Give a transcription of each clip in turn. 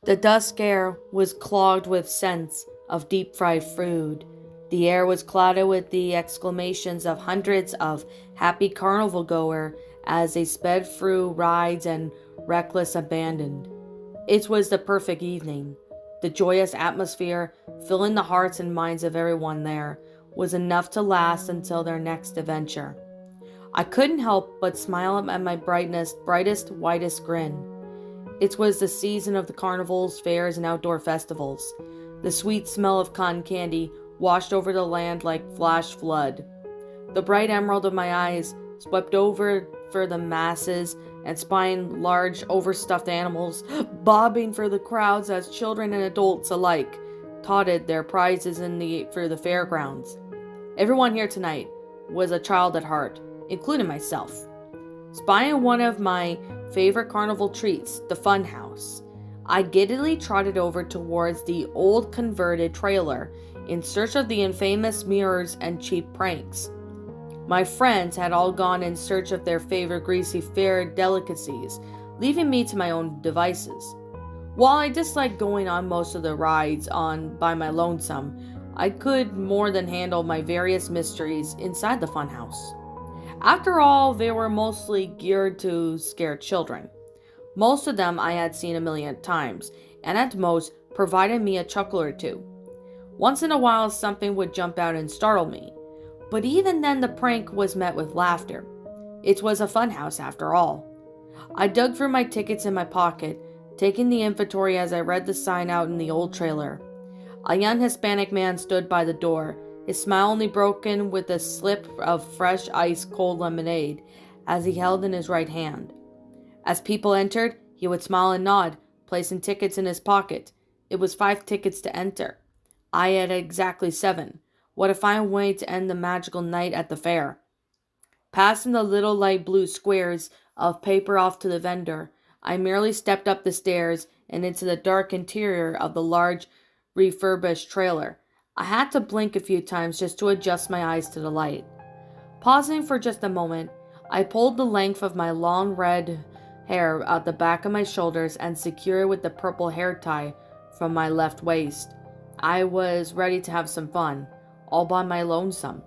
The dusk air was clogged with scents of deep-fried food. The air was clouded with the exclamations of hundreds of happy carnival goers as they sped through rides and reckless abandon. It was the perfect evening. The joyous atmosphere, filling the hearts and minds of everyone there, was enough to last until their next adventure. I couldn't help but smile at my brightest, whitest grin. It was the season of the carnivals, fairs, and outdoor festivals. The sweet smell of cotton candy washed over the land like flash flood. The bright emerald of my eyes swept over for the masses and spying large overstuffed animals bobbing for the crowds as children and adults alike touted their prizes for the fairgrounds. Everyone here tonight was a child at heart, including myself. Spying one of my favorite carnival treats, the fun house, I giddily trotted over towards the old converted trailer in search of the infamous mirrors and cheap pranks. My friends had all gone in search of their favorite greasy fair delicacies, leaving me to my own devices. While I disliked going on most of the rides by my lonesome, I could more than handle my various mysteries inside the funhouse. After all, they were mostly geared to scare children. Most of them I had seen a million times, and at most provided me a chuckle or two. Once in a while something would jump out and startle me, but even then the prank was met with laughter. It was a funhouse after all. I dug through my tickets in my pocket, taking the inventory as I read the sign out in the old trailer. A young Hispanic man stood by the door, his smile only broken with a slip of fresh ice-cold lemonade as he held in his right hand. As people entered, he would smile and nod, placing tickets in his pocket. It was 5 tickets to enter. I had exactly 7. What a fine way to end the magical night at the fair. Passing the little light blue squares of paper off to the vendor, I merely stepped up the stairs and into the dark interior of the large, refurbished trailer. I had to blink a few times just to adjust my eyes to the light. Pausing for just a moment, I pulled the length of my long red hair out the back of my shoulders and secured it with the purple hair tie from my left waist. I was ready to have some fun, all by my lonesome.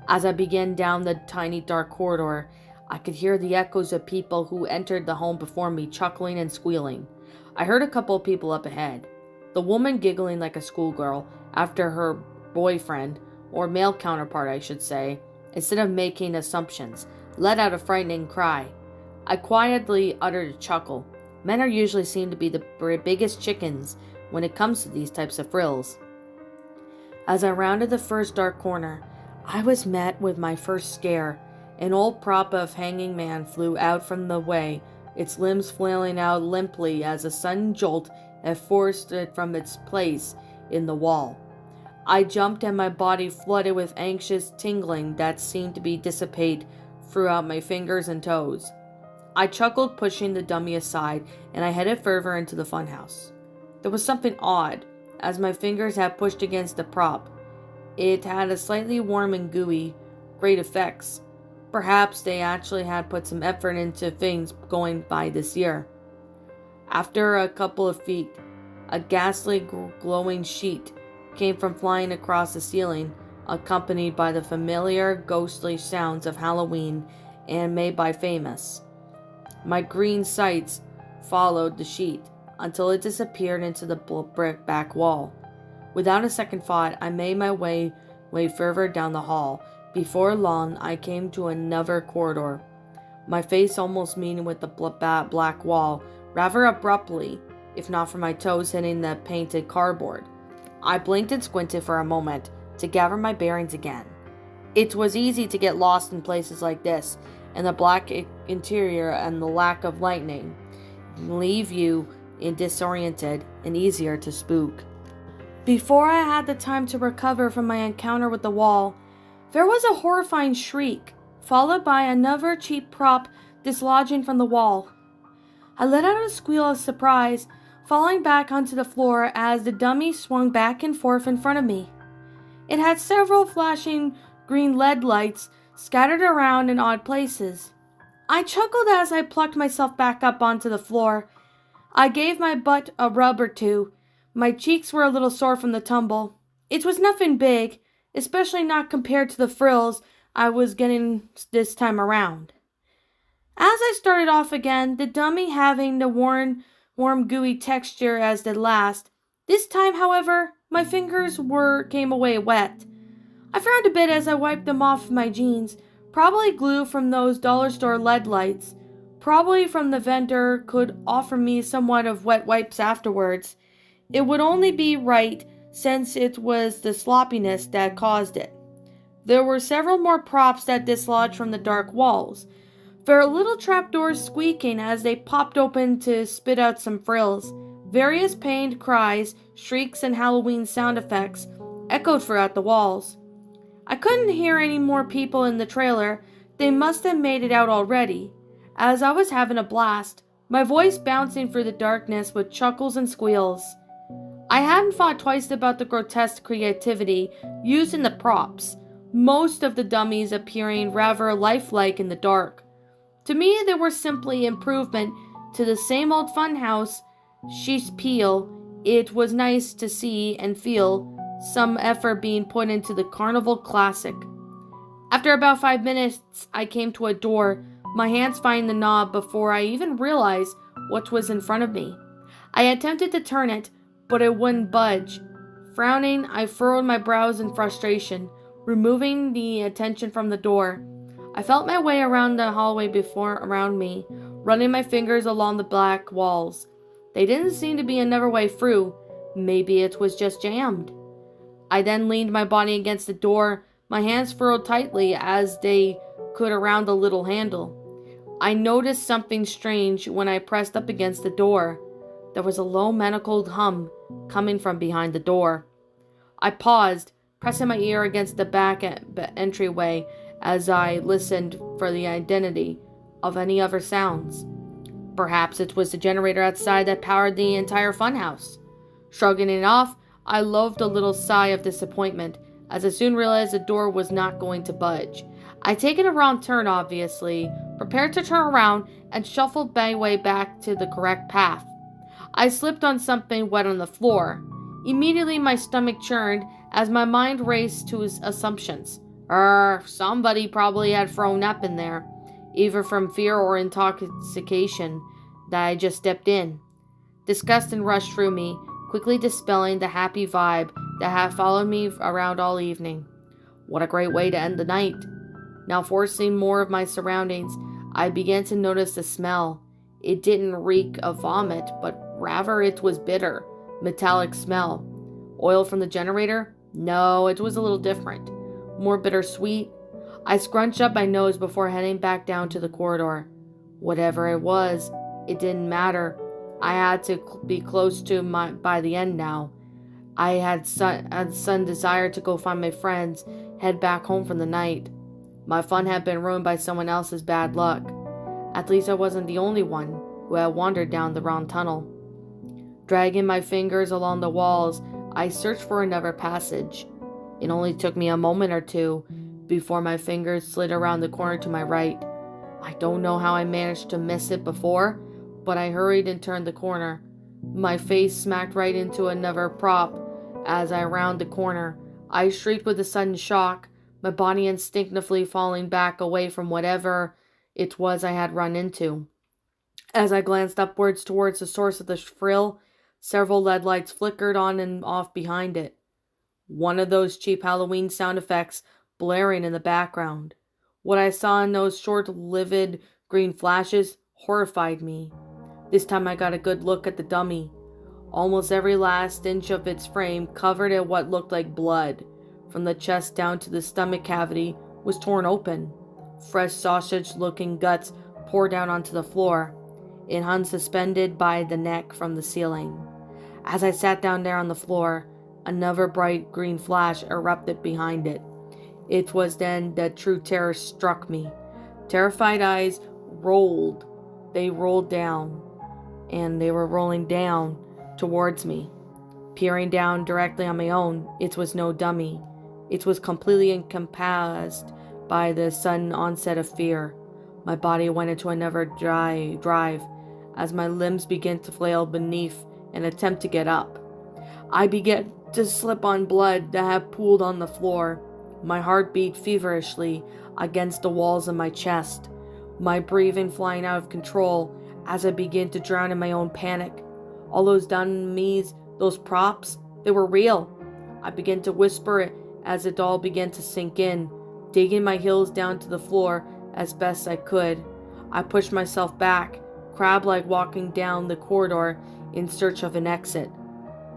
As I began down the tiny dark corridor, I could hear the echoes of people who entered the home before me chuckling and squealing. I heard a couple of people up ahead. The woman giggling like a schoolgirl after her boyfriend, or male counterpart I should say, instead of making assumptions, let out a frightening cry. I quietly uttered a chuckle. Men are usually seen to be the biggest chickens when it comes to these types of thrills. As I rounded the first dark corner, I was met with my first scare. An old prop of hanging man flew out from the way, its limbs flailing out limply as a sudden jolt had forced it from its place in the wall. I jumped and my body flooded with anxious tingling that seemed to be dissipate throughout my fingers and toes. I chuckled, pushing the dummy aside, and I headed further into the funhouse. There was something odd, as my fingers had pushed against the prop. It had a slightly warm and gooey, great effects. Perhaps they actually had put some effort into things going by this year. After a couple of feet, a ghastly glowing sheet came from flying across the ceiling, accompanied by the familiar ghostly sounds of Halloween and made by Famous. My green sights followed the sheet until it disappeared into the brick back wall. Without a second thought, I made my way further down the hall. Before long, I came to another corridor, my face almost meeting with the black wall, rather abruptly, if not for my toes hitting the painted cardboard. I blinked and squinted for a moment to gather my bearings again. It was easy to get lost in places like this, and the black interior and the lack of lighting leave you disoriented and easier to spook. Before I had the time to recover from my encounter with the wall, there was a horrifying shriek, followed by another cheap prop dislodging from the wall. I let out a squeal of surprise, falling back onto the floor as the dummy swung back and forth in front of me. It had several flashing green LED lights scattered around in odd places. I chuckled as I plucked myself back up onto the floor. I gave my butt a rub or two. My cheeks were a little sore from the tumble. It was nothing big, especially not compared to the frills I was getting this time around. As I started off again, the dummy having the warm gooey texture as did last. This time, however, my fingers came away wet. I frowned a bit as I wiped them off my jeans, probably glue from those dollar store lead lights. Probably from the vendor could offer me somewhat of wet wipes afterwards. It would only be right since it was the sloppiness that caused it. There were several more props that dislodged from the dark walls. There were little trapdoors squeaking as they popped open to spit out some frills. Various pained cries, shrieks, and Halloween sound effects echoed throughout the walls. I couldn't hear any more people in the trailer. They must have made it out already, as I was having a blast, my voice bouncing through the darkness with chuckles and squeals. I hadn't thought twice about the grotesque creativity used in the props, most of the dummies appearing rather lifelike in the dark. To me, they were simply improvement to the same old funhouse sheet peel. It was nice to see and feel some effort being put into the carnival classic. After about 5 minutes, I came to a door, my hands finding the knob before I even realized what was in front of me. I attempted to turn it, but it wouldn't budge. Frowning, I furrowed my brows in frustration, removing the attention from the door. I felt my way around the hallway around me, running my fingers along the black walls. They didn't seem to be another way through. Maybe it was just jammed. I then leaned my body against the door, my hands furrowed tightly as they could around the little handle. I noticed something strange when I pressed up against the door. There was a low manacled hum coming from behind the door. I paused, pressing my ear against the back entryway as I listened for the identity of any other sounds. Perhaps it was the generator outside that powered the entire funhouse. Shrugging it off, I loathed a little sigh of disappointment as I soon realized the door was not going to budge. I'd taken a wrong turn, obviously, prepared to turn around and shuffled my way back to the correct path. I slipped on something wet on the floor. Immediately my stomach churned as my mind raced to his assumptions. Somebody probably had thrown up in there, either from fear or intoxication, that I just stepped in. Disgust rushed through me, quickly dispelling the happy vibe that had followed me around all evening. What a great way to end the night. Now forcing more of my surroundings, I began to notice the smell. It didn't reek of vomit, but rather it was bitter, metallic smell. Oil from the generator? No, it was a little different. More bittersweet. I scrunched up my nose before heading back down to the corridor. Whatever it was, it didn't matter. I had to be close to by the end now. I had sudden desire to go find my friends, head back home from the night. My fun had been ruined by someone else's bad luck. At least I wasn't the only one who had wandered down the wrong tunnel. Dragging my fingers along the walls, I searched for another passage. It only took me a moment or two before my fingers slid around the corner to my right. I don't know how I managed to miss it before, but I hurried and turned the corner. My face smacked right into another prop. As I rounded the corner, I shrieked with a sudden shock, my body instinctively falling back away from whatever it was I had run into. As I glanced upwards towards the source of the frill, several lead lights flickered on and off behind it. One of those cheap Halloween sound effects blaring in the background. What I saw in those short, livid green flashes horrified me. This time I got a good look at the dummy. Almost every last inch of its frame, covered in what looked like blood, from the chest down to the stomach cavity, was torn open. Fresh sausage-looking guts poured down onto the floor. It hung suspended by the neck from the ceiling. As I sat down there on the floor, another bright green flash erupted behind it. It was then that true terror struck me. Terrified eyes rolled. They rolled down, and they were rolling down towards me. Peering down directly on my own, it was no dummy. It was completely encompassed by the sudden onset of fear. My body went into another drive as my limbs began to flail beneath an attempt to get up. I began to slip on blood that had pooled on the floor. My heart beat feverishly against the walls of my chest, my breathing flying out of control as I began to drown in my own panic. All those dummies, those props, they were real. I began to whisper it as it all began to sink in, digging my heels down to the floor as best I could. I pushed myself back, crab-like walking down the corridor in search of an exit.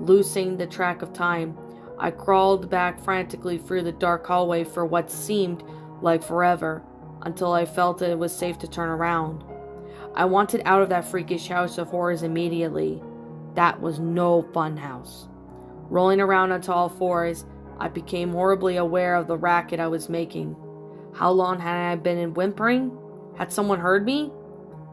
Losing the track of time, I crawled back frantically through the dark hallway for what seemed like forever, until I felt it was safe to turn around. I wanted out of that freakish house of horrors immediately. That was no fun house. Rolling around onto all fours, I became horribly aware of the racket I was making. How long had I been whimpering? Had someone heard me?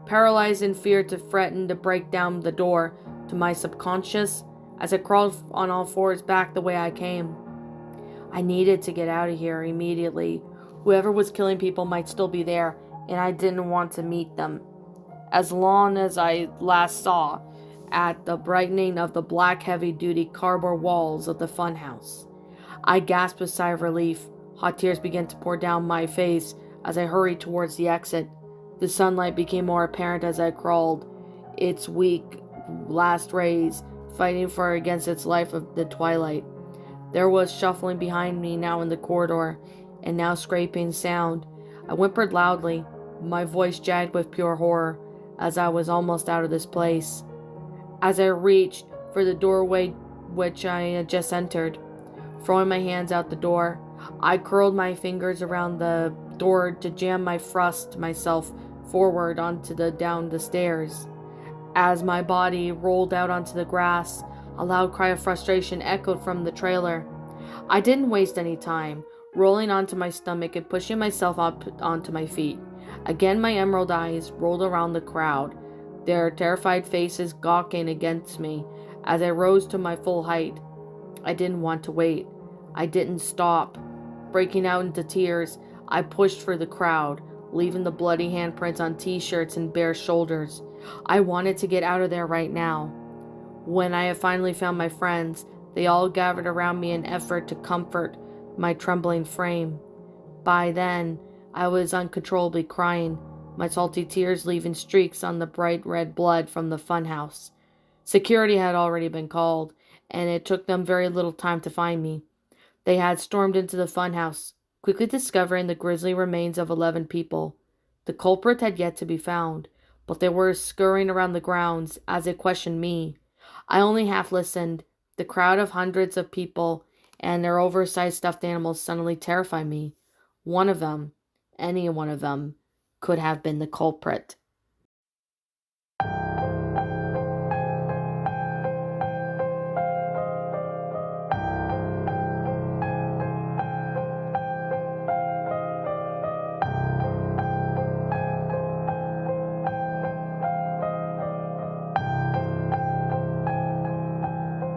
Paralyzed in fear to threaten to break down the door to my subconscious, as I crawled on all fours back the way I came. I needed to get out of here immediately. Whoever was killing people might still be there, and I didn't want to meet them. As long as I last saw at the brightening of the black heavy-duty cardboard walls of the funhouse. I gasped a sigh of relief. Hot tears began to pour down my face as I hurried towards the exit. The sunlight became more apparent as I crawled, its weak last rays fighting for against its life of the twilight. There was shuffling behind me now in the corridor, and now scraping sound. I whimpered loudly, my voice jagged with pure horror, as I was almost out of this place. As I reached for the doorway which I had just entered, throwing my hands out the door, I curled my fingers around the door to jam my thrust myself forward down the stairs. As my body rolled out onto the grass, a loud cry of frustration echoed from the trailer. I didn't waste any time, rolling onto my stomach and pushing myself up onto my feet. Again my emerald eyes rolled around the crowd, their terrified faces gawking against me as I rose to my full height. I didn't want to wait. I didn't stop. Breaking out into tears, I pushed through the crowd, leaving the bloody handprints on t-shirts and bare shoulders. I wanted to get out of there right now. When I had finally found my friends, they all gathered around me in an effort to comfort my trembling frame. By then, I was uncontrollably crying, my salty tears leaving streaks on the bright red blood from the funhouse. Security had already been called, and it took them very little time to find me. They had stormed into the funhouse, quickly discovering the grisly remains of 11 people. The culprit had yet to be found, but they were scurrying around the grounds as they questioned me. I only half listened. The crowd of hundreds of people and their oversized stuffed animals suddenly terrified me. One of them, any one of them, could have been the culprit.